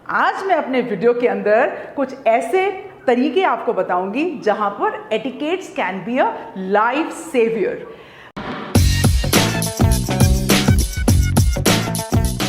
आज मैं अपने वीडियो के अंदर कुछ ऐसे तरीके आपको बताऊंगी जहां पर etiquettes can be a life saviour.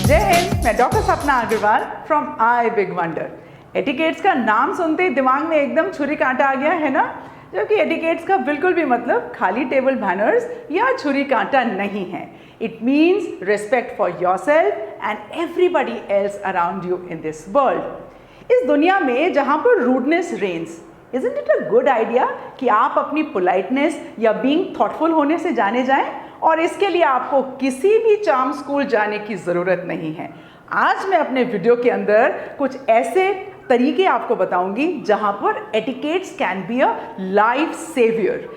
Jai Hind, मैं doctor Sapna Agarwal from I big wonder. Etiquettes का नाम सुनते ही दिमाग में एकदम छुरी कांटा आ गया है ना, जबकि एटिकेट्स का बिल्कुल भी मतलब खाली टेबल मैनर्स या छुरी कांटा नहीं है। It means respect for yourself and everybody else around you in this world. इस दुनिया में जहाँ पर rudeness reigns, isn't it a good idea कि आप अपनी पोलाइटनेस या बीइंग थॉटफुल होने से जाने जाएं, और इसके लिए आपको किसी भी चार्म स्कूल जाने की ज़रूरत नहीं है। आज मैं अपने वीडियो के अंदर कुछ ऐसे तरीके आपको बताऊंगी जहां पर etiquettes can be a life saviour.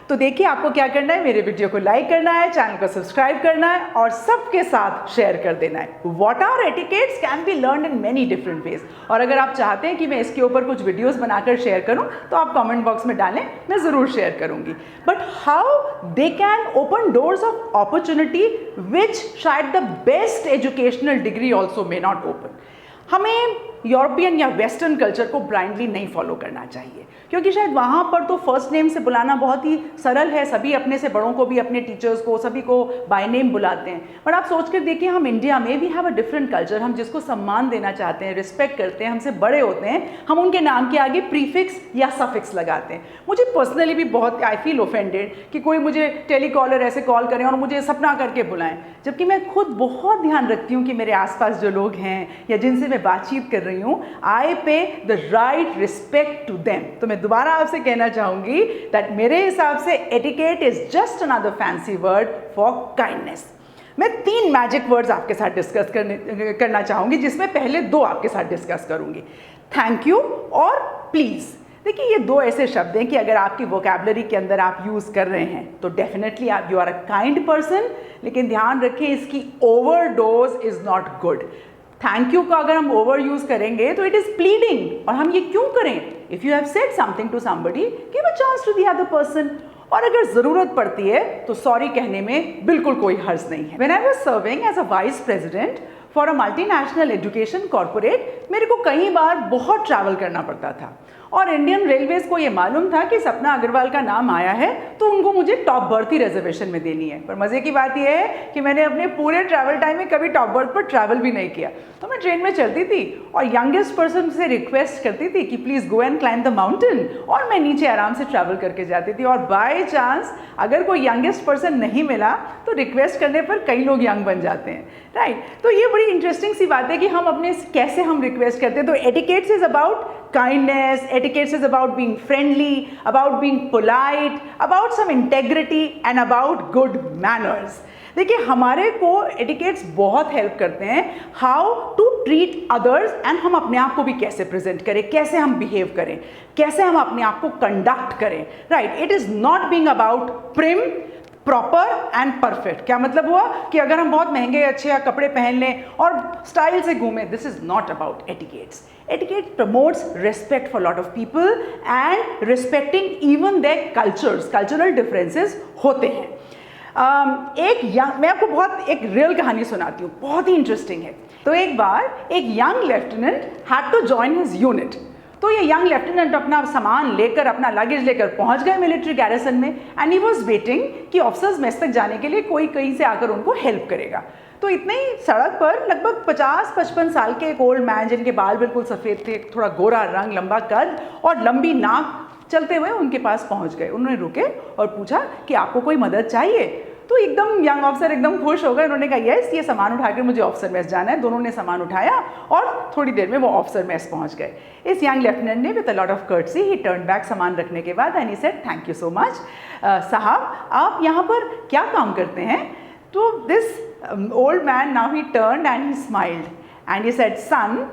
तो देखिए, आपको क्या करना है, मेरे वीडियो को लाइक करना है, चैनल को सब्सक्राइब करना है और सबके साथ शेयर कर देना है। What are etiquettes can be learn in many different ways. और अगर आप चाहते हैं कि मैं इसके ऊपर कुछ वीडियोस बनाकर शेयर करूं तो आप कमेंट बॉक्स में डालें, मैं ज़रूर शेयर करूंगी। But how they can open doors of opportunity which शायद the best educational degree also may not open. हमें यूरोपियन या वेस्टर्न कल्चर को ब्लाइंडली नहीं फॉलो करना चाहिए, क्योंकि शायद वहाँ पर तो फर्स्ट नेम से बुलाना बहुत ही सरल है। सभी अपने से बड़ों को भी, अपने टीचर्स को, सभी को बाय नेम बुलाते हैं। बट आप सोच कर देखिए, हम इंडिया में we have a different culture. हम जिसको सम्मान देना चाहते हैं, रिस्पेक्ट करते हैं, हमसे बड़े होते हैं, हम उनके नाम के आगे प्रीफिक्स या सफिक्स लगाते हैं। मुझे पर्सनली भी बहुत आई फील ऑफेंडेड कि कोई मुझे टेलीकॉलर ऐसे कॉल करें और मुझे सपना करके बुलाएं, जबकि मैं खुद बहुत ध्यान रखती हूँ कि मेरे आसपास जो लोग हैं या जिनसे मैं बातचीत कर रही हूँ, I pay the right respect to them. तो मैं दोबारा आपसे कहना चाहूंगी दैट मेरे हिसाब से etiquette is just another fancy word for kindness. मैं 3 मैजिक वर्ड्स आपके साथ डिस्कस करना चाहूंगी, जिसमें पहले 2 आपके साथ डिस्कस करूंगी, थैंक यू और प्लीज। देखिए, ये 2 ऐसे शब्द हैं कि अगर आपकी वोकैबुलरी के अंदर आप यूज़ कर रहे हैं तो डेफिनेटली आप you are a kind person, लेकिन ध्यान रखें इसकी overdose is not good. Thank you का अगर हम ओवर यूज़ करेंगे तो इट इज़ प्लीडिंग, और हम ये क्यों करें? If you have said something to somebody, give a chance to the other person. और अगर ज़रूरत पड़ती है तो सॉरी कहने में बिल्कुल कोई हर्ज नहीं है। When I was serving as a vice president for a multinational education corporate, मेरे को कई बार बहुत ट्रैवल करना पड़ता था, और इंडियन रेलवेज़ को ये मालूम था कि सपना अग्रवाल का नाम आया है तो उनको मुझे टॉप बर्थ ही रिजर्वेशन में देनी है। पर मज़े की बात यह है कि मैंने अपने पूरे ट्रैवल टाइम में कभी टॉप बर्थ पर ट्रैवल भी नहीं किया। तो मैं ट्रेन में चलती थी और यंगेस्ट पर्सन से रिक्वेस्ट करती थी कि please go and climb the mountain, और मैं नीचे आराम से ट्रैवल करके जाती थी। और बाय चांस अगर कोई यंगेस्ट पर्सन नहीं मिला तो रिक्वेस्ट करने पर कई लोग यंग बन जाते हैं, राइट? तो ये बड़ी इंटरेस्टिंग सी बात है कि हम अपने कैसे हम रिक्वेस्ट करते हैं। तो etiquettes is about kindness, etiquette is about being friendly, about being polite, about some integrity and about good manners. देखिए, हमारे को एटिकेट्स बहुत हेल्प करते हैं how to treat others, and हम अपने आप को भी कैसे प्रेजेंट करें, कैसे हम बिहेव करें, कैसे हम अपने आप को कंडक्ट करें, right? It is not being about prim, proper and perfect. क्या मतलब हुआ कि अगर हम बहुत महंगे अच्छे कपड़े पहन लें और स्टाइल से घूमें, this is not about etiquettes. Etiquette promotes respect for lot of people and respecting even their cultures. Cultural differences होते हैं। मैं आपको बहुत एक रियल कहानी सुनाती हूँ, बहुत ही इंटरेस्टिंग है। तो एक बार एक young lieutenant had to join his unit. तो ये यंग लेफ्टिनेंट अपना सामान लेकर, अपना लगेज लेकर पहुंच गए मिलिट्री गैरिसन में, एंड ही वाज वेटिंग कि ऑफिसर्स मेस तक जाने के लिए कोई कहीं से आकर उनको हेल्प करेगा। तो इतने ही सड़क पर लगभग 50-55 साल के एक ओल्ड मैन, जिनके बाल बिल्कुल सफ़ेद थे, थोड़ा गोरा रंग, लंबा कद और लंबी नाक, चलते हुए उनके पास पहुंच गए। उन्होंने रुके और पूछा कि आपको कोई मदद चाहिए? तो एकदम यंग ऑफिसर एकदम खुश हो गए। उन्होंने कहा यस, ये सामान उठाकर मुझे ऑफिसर मेस जाना है। दोनों ने सामान उठाया और थोड़ी देर में वो ऑफिसर मेस पहुंच गए। इस यंग लेफ्टिनेंट ने with a lot of courtesy he turn back सामान रखने के बाद, and he said thank you so much. साहब, आप यहाँ पर क्या काम करते हैं? तो this old man now he turned and he smiled and he said son,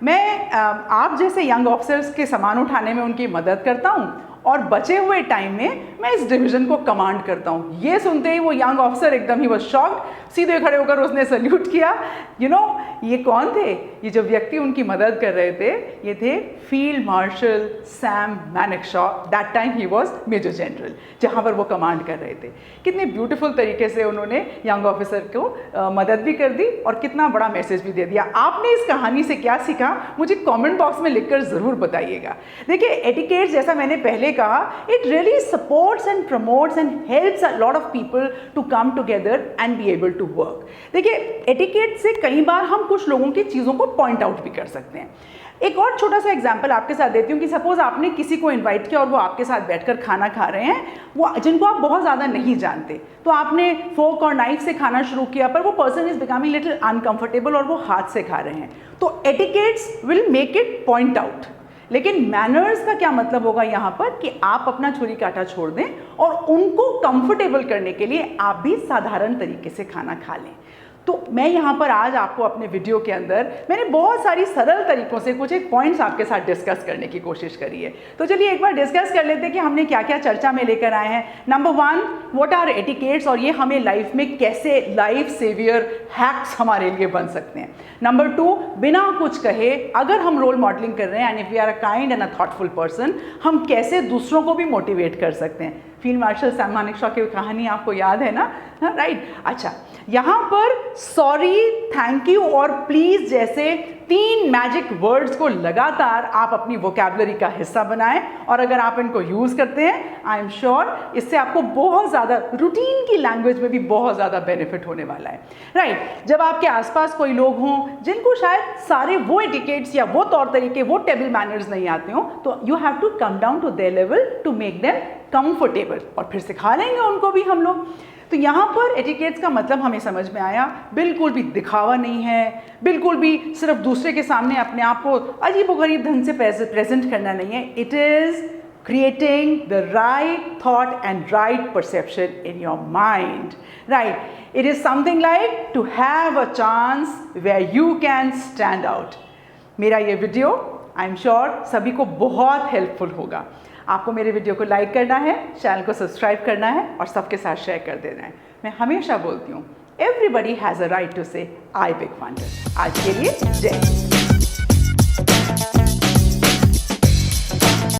मैं आप जैसे यंग ऑफिसर्स के सामान उठाने में उनकी मदद करता हूँ, और बचे हुए टाइम में मैं इस डिवीज़न को कमांड करता हूँ। ये सुनते ही वो यंग ऑफिसर एकदम ही वो शॉक्ड, सीधे खड़े होकर उसने सल्यूट किया। यू नो, ये कौन थे? ये जो व्यक्ति उनकी मदद कर रहे थे, ये थे field marshal Sam Manekshaw. That time he was major general, जहाँ पर वो कमांड कर रहे थे। कितने ब्यूटीफुल तरीके से उन्होंने यंग ऑफिसर को मदद भी कर दी और कितना बड़ा मैसेज भी दे दिया। आपने इस कहानी से क्या सीखा, मुझे कमेंट बॉक्स में लिखकर ज़रूर बताइएगा। देखिए, एटिकेट्स जैसा मैंने पहले कहा, it really supports and promotes and helps a lot of people to come together and be able to work. देखिए, एटिकेट से कई बार हम कुछ लोगों की चीज़ों को पॉइंट आउट भी कर सकते हैं। एक और छोटा सा एग्जाम्पल आपके साथ देती हूँ कि सपोज आपने किसी को इनवाइट किया और वो आपके साथ बैठकर खाना खा रहे हैं, वो जिनको आप बहुत ज़्यादा नहीं जानते, तो आपने फोक और नाइफ से खाना शुरू किया, पर वो person is becoming little uncomfortable और वो हाथ से खा रहे हैं, तो etiquettes will make it point out. लेकिन मैनर्स का क्या मतलब होगा यहाँ पर कि आप अपना छुरी कांटा छोड़ दें और उनको कंफर्टेबल करने के लिए आप भी साधारण तरीके से खाना खा लें। तो मैं यहाँ पर आज आपको अपने वीडियो के अंदर मैंने बहुत सारी सरल तरीकों से कुछ एक पॉइंट्स आपके साथ डिस्कस करने की कोशिश करी है। तो चलिए एक बार डिस्कस कर लेते हैं कि हमने क्या क्या चर्चा में लेकर आए हैं। नंबर 1, व्हाट आर एटिकेट्स, और ये हमें लाइफ में कैसे लाइफ सेवियर हैक्स हमारे लिए बन सकते हैं। नंबर 2, बिना कुछ कहे अगर हम रोल मॉडलिंग कर रहे हैं and if we are a kind and a thoughtful person, हम कैसे दूसरों को भी मोटिवेट कर सकते हैं। फील्ड मार्शल सैम मैनेक्शॉ की कहानी आपको याद है ना, राइट? अच्छा, यहाँ पर सॉरी, थैंक यू और प्लीज जैसे 3 मैजिक वर्ड्स को लगातार आप अपनी वोकैबुलरी का हिस्सा बनाएं, और अगर आप इनको यूज करते हैं, आई एम श्योर इससे आपको बहुत ज़्यादा रूटीन की लैंग्वेज में भी बहुत ज़्यादा बेनिफिट होने वाला है, राइट? जब आपके आसपास कोई लोग हों जिनको शायद सारे वो एटिकेट्स या वो तौर तरीके, वो टेबल मैनर्स नहीं आते हों, तो you have to come down to their level to make them comfortable, और फिर सिखा लेंगे उनको भी हम लोग। तो यहाँ पर एटिकेट्स का मतलब हमें समझ में आया, बिल्कुल भी दिखावा नहीं है, बिल्कुल भी सिर्फ दूसरे के सामने अपने आप को अजीबोगरीब ढंग से प्रेजेंट करना नहीं है। It is creating the right thought and right perception in your mind, right? It is something like to have a chance where you can stand out. मेरा ये वीडियो आई एम श्योर सभी को बहुत helpful होगा। आपको मेरे video को like करना है, चैनल को सब्सक्राइब करना है और सबके साथ शेयर कर देना है। मैं हमेशा बोलती हूँ, everybody has a right to say I big wonder. आज के लिए जय हिंद।